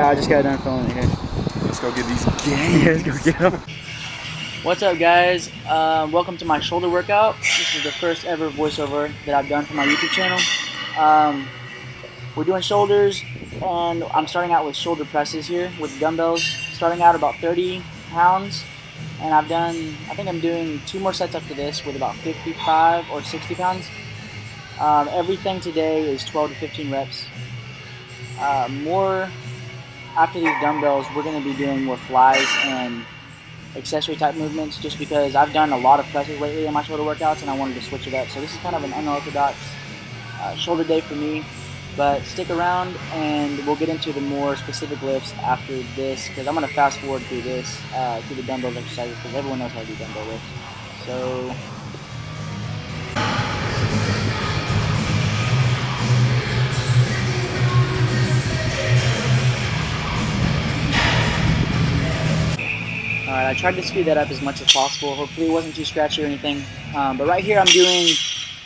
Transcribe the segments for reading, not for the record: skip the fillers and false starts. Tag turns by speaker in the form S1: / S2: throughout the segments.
S1: Yeah, I just got done filming it here.
S2: Let's go get these games.
S1: Let's go get them. What's up, guys? Welcome to my shoulder workout. This is the first ever voiceover that I've done for my YouTube channel. We're doing shoulders, and I'm starting out with shoulder presses here with dumbbells. Starting out about 30 pounds, and I think I'm doing 2 more sets up to this with about 55 or 60 pounds. Everything today is 12 to 15 reps. More after these dumbbells, we're going to be doing more flies and accessory type movements, just because I've done a lot of presses lately in my shoulder workouts and I wanted to switch it up. So this is kind of an unorthodox shoulder day for me, but stick around and we'll get into the more specific lifts after this, because I'm going to fast forward through this, through the dumbbells exercises, because everyone knows how to do dumbbell lifts. So alright, I tried to speed that up as much as possible. Hopefully it wasn't too scratchy or anything. But right here I'm doing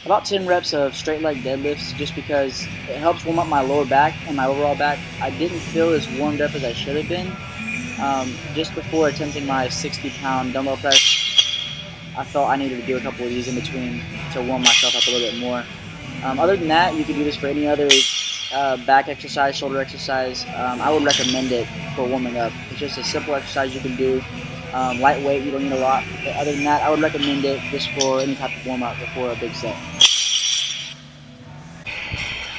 S1: about 10 reps of straight leg deadlifts, just because it helps warm up my lower back and my overall back. I didn't feel as warmed up as I should have been. Just before attempting my 60-pound dumbbell press, I felt I needed to do a couple of these in between to warm myself up a little bit more. Other than that, you can do this for any other back exercise, shoulder exercise. I would recommend it for warming up. It's just a simple exercise you can do. Lightweight, you don't need a lot. But other than that, I would recommend it just for any type of warm-up before a big set.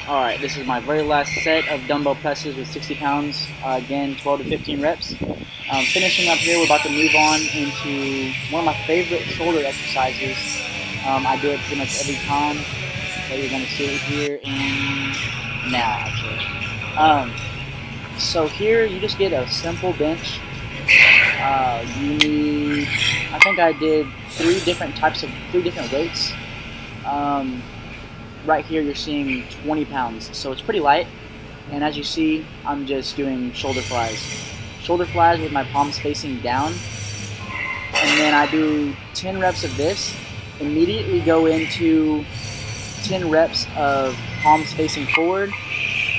S1: Alright, this is my very last set of dumbbell presses with 60 pounds. Again, 12 to 15 reps. Finishing up here, we're about to move on into one of my favorite shoulder exercises. I do it pretty much every time. So you're going to see it here and now, actually. So here, you just get a simple bench. You need, I think I did 3 different weights. Right here you're seeing 20 pounds, so it's pretty light. And as you see, I'm just doing shoulder flies. Shoulder flies with my palms facing down. And then I do 10 reps of this. Immediately go into 10 reps of palms facing forward.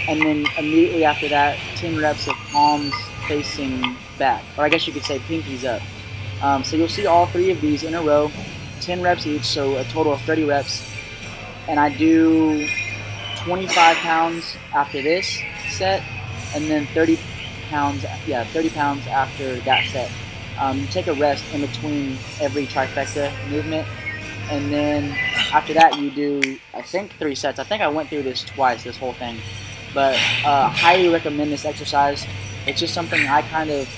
S1: And then immediately after that, 10 reps of palms facing back, or I guess you could say pinkies up. So you'll see all 3 of these in a row, 10 reps each, so a total of 30 reps. And I do 25 pounds after this set, and then 30 pounds after that set. You take a rest in between every trifecta movement, and then after that you do, I think, 3 sets. I think I went through this twice, this whole thing. But highly recommend this exercise. It's just something I kind of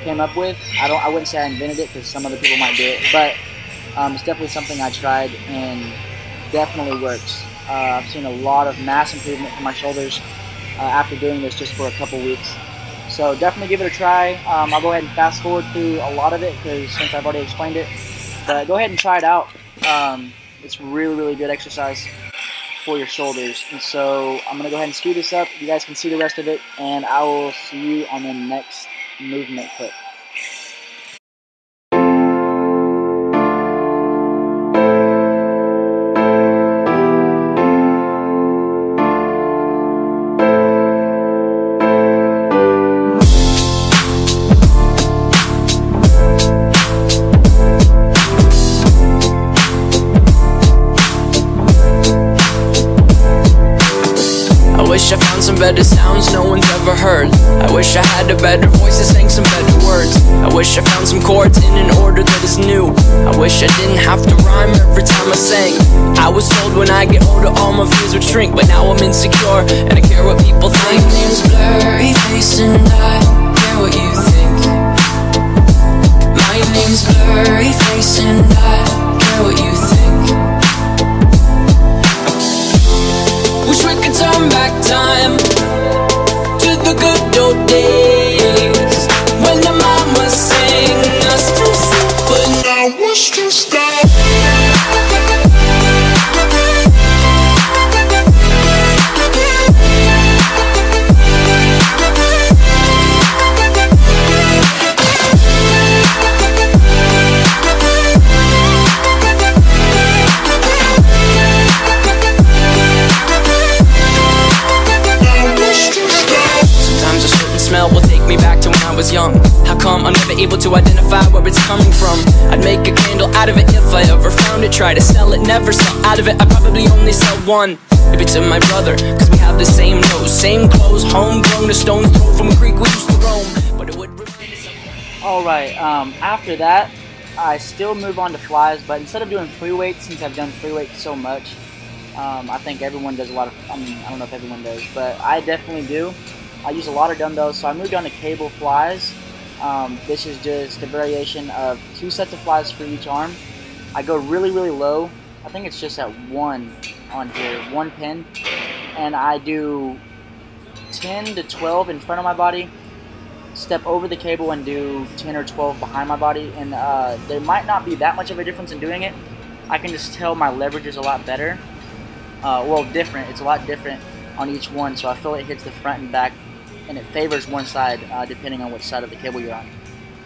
S1: came up with. I wouldn't say I invented it, because some other people might do it, but it's definitely something I tried and definitely works. I've seen a lot of mass improvement for my shoulders after doing this just for a couple weeks. So definitely give it a try. I'll go ahead and fast forward through a lot of it, because since I've already explained it, but go ahead and try it out. It's really, really good exercise for your shoulders. And so I'm going to go ahead and speed this up. You guys can see the rest of it, and I will see you on the next movement clip.
S3: I wish I found some better sounds no one's ever heard. I wish I had a better voice that sang some better words. I wish I found some chords in an order that is new. I wish I didn't have to rhyme every time I sang. I was told when I get older all my fears would shrink, but now I'm insecure and I care what people think. My name's Blurry Face and I care what you think. My name's Blurry Face and I care what you think. Wish we could turn back time to the good old days when the mama sang us to sleep, but now it's just me back to when I was young. How come I'm never able to identify where it's coming from? I'd make a candle out of it if I ever found it. Try to sell it, never sell out of it. I'd probably only sell one. Maybe to my brother, cause we have the same nose, same clothes, homegrown, a stone's throw from a creek we used to roam. But it would.
S1: Alright, after that, I still move on to flies, but instead of doing free weights, since I've done free weights so much, I think everyone does a lot of, I don't know if everyone does, but I definitely do. I use a lot of dumbbells, so I moved on to cable flies. This is just a variation of 2 sets of flies for each arm. I go really, really low. I think it's just at 1 on here, 1 pin. And I do 10 to 12 in front of my body, step over the cable and do 10 or 12 behind my body. And there might not be that much of a difference in doing it. I can just tell my leverage is a lot better. Well, different. It's a lot different on each one, so I feel it hits the front and back, and it favors one side depending on which side of the cable you're on.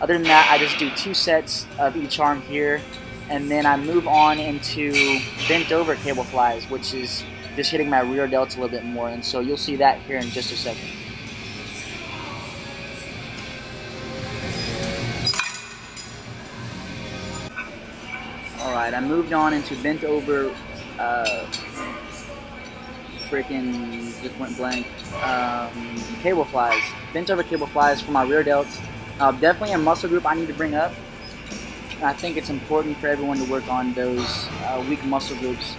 S1: Other than that, I just do 2 sets of each arm here, and then I move on into bent over cable flies, which is just hitting my rear delts a little bit more, and so you'll see that here in just a second. Alright, I moved on into bent over freaking just went blank. Cable flies. Bent over cable flies for my rear delts. Definitely a muscle group I need to bring up. And I think it's important for everyone to work on those weak muscle groups.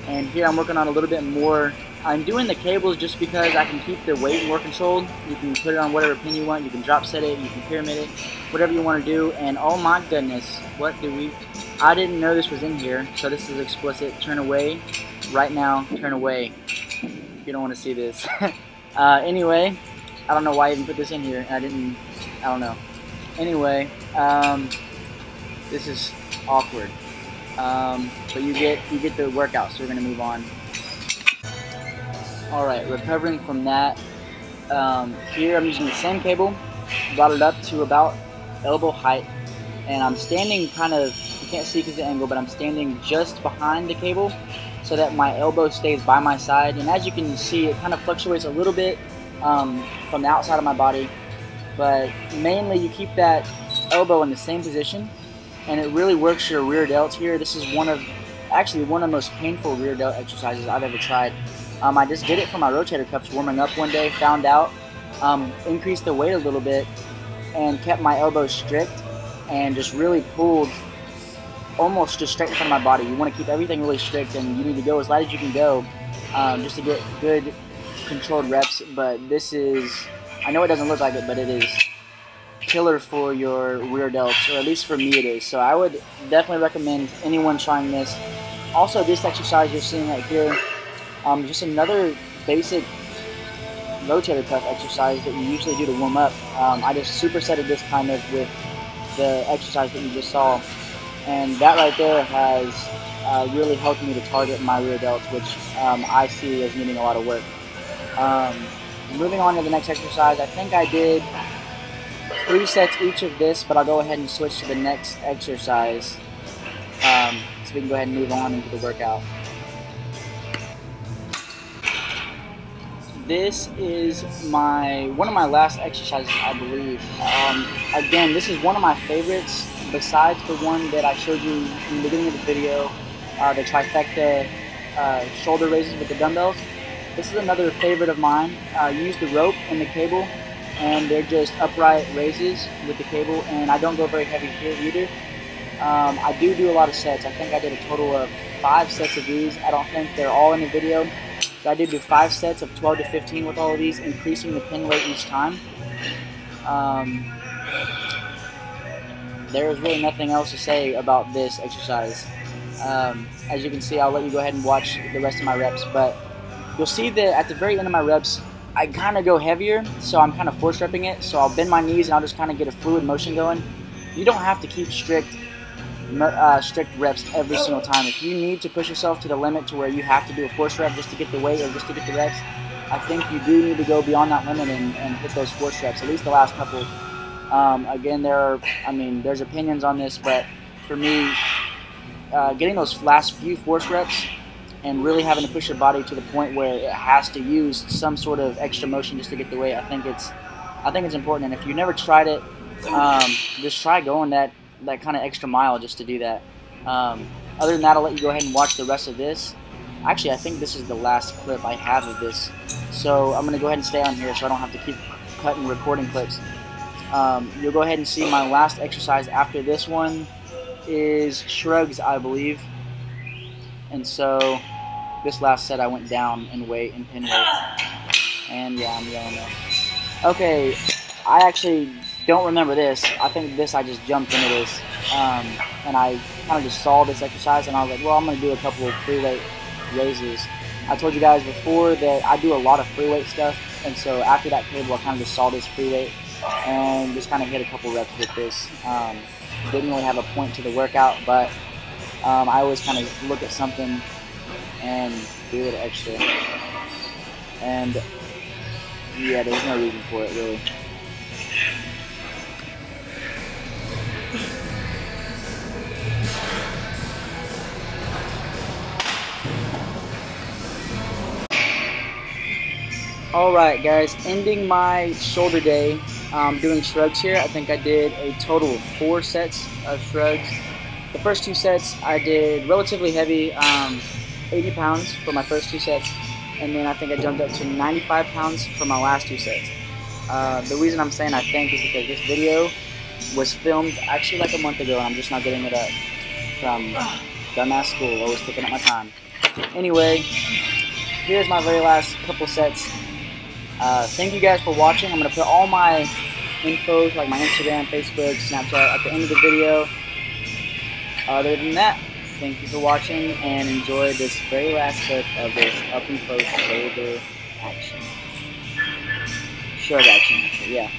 S1: And here I'm working on a little bit more. I'm doing the cables just because I can keep the weight more controlled. You can put it on whatever pin you want. You can drop set it. You can pyramid it. Whatever you want to do. And oh my goodness, what do we... I didn't know this was in here, so this is explicit. Turn away. Right now, turn away. You don't want to see this. Anyway, I don't know why I even put this in here. I don't know. Anyway, this is awkward. But you get the workout, so we're gonna move on. All right, recovering from that. Here I'm using the same cable, brought it up to about elbow height, and I'm standing kind of. You can't see because of the angle, but I'm standing just behind the cable, so that my elbow stays by my side. And as you can see, it kind of fluctuates a little bit from the outside of my body, but mainly you keep that elbow in the same position, and it really works your rear delts here. This is actually one of the most painful rear delt exercises I've ever tried. I just did it for my rotator cuffs warming up one day, found out, increased the weight a little bit, and kept my elbow strict, and just really pulled almost just straight in front of my body. You want to keep everything really strict, and you need to go as light as you can go just to get good controlled reps. But this is, I know it doesn't look like it, but it is killer for your rear delts, or at least for me it is. So I would definitely recommend anyone trying this. Also, this exercise you're seeing right here, just another basic rotator cuff exercise that you usually do to warm up. I just supersetted this kind of with the exercise that you just saw. And that right there has really helped me to target my rear delts, which I see as needing a lot of work. Moving on to the next exercise, I think I did 3 sets each of this, but I'll go ahead and switch to the next exercise so we can go ahead and move on into the workout. This is one of my last exercises, I believe. Again, this is one of my favorites. Besides the one that I showed you in the beginning of the video, the trifecta shoulder raises with the dumbbells. This is another favorite of mine. You use the rope and the cable, and they're just upright raises with the cable, and I don't go very heavy here either. I do a lot of sets. I think I did a total of 5 sets of these. I don't think they're all in the video, but I did do 5 sets of 12 to 15 with all of these, increasing the pin weight each time. There is really nothing else to say about this exercise. As you can see, I'll let you go ahead and watch the rest of my reps, but you'll see that at the very end of my reps, I kind of go heavier, so I'm kind of force repping it, so I'll bend my knees and I'll just kind of get a fluid motion going. You don't have to keep strict reps every single time. If you need to push yourself to the limit to where you have to do a force rep just to get the weight or just to get the reps, I think you do need to go beyond that limit and hit those force reps, at least the last couple. Again, there's opinions on this, but for me, getting those last few force reps and really having to push your body to the point where it has to use some sort of extra motion just to get the weight, I think it's I think it's important. And if you've never tried it, just try going that kind of extra mile just to do that. Other than that, I'll let you go ahead and watch the rest of this. Actually, I think this is the last clip I have of this, so I'm going to go ahead and stay on here so I don't have to keep cutting recording clips. You'll go ahead and see my last exercise after this one is shrugs, I believe. And so this last set I went down in weight and pin weight. And yeah, I'm yelling now. Okay, I actually don't remember this. I think I just jumped into this. And I kind of just saw this exercise and I was like, well, I'm going to do a couple of free weight raises. I told you guys before that I do a lot of free weight stuff. And so after that cable, I kind of just saw this free weight and just kind of hit a couple reps with this. Didn't really have a point to the workout, but I always kind of look at something and do a little extra. And yeah, there's no reason for it really. Alright guys, ending my shoulder day doing shrugs here. I think I did a total of 4 sets of shrugs. The first 2 sets I did relatively heavy, 80 pounds for my first 2 sets, and then I think I jumped up to 95 pounds for my last 2 sets. The reason I'm saying I think is because this video was filmed actually like a month ago and I'm just not getting it up from dumbass school, always taking up my time. Anyway, here's my very last couple sets. Thank you guys for watching. I'm going to put all my info, like my Instagram, Facebook, Snapchat, at the end of the video. Other than that, thank you for watching and enjoy this very last clip of this up and close shoulder action. Shrug action, actually, yeah.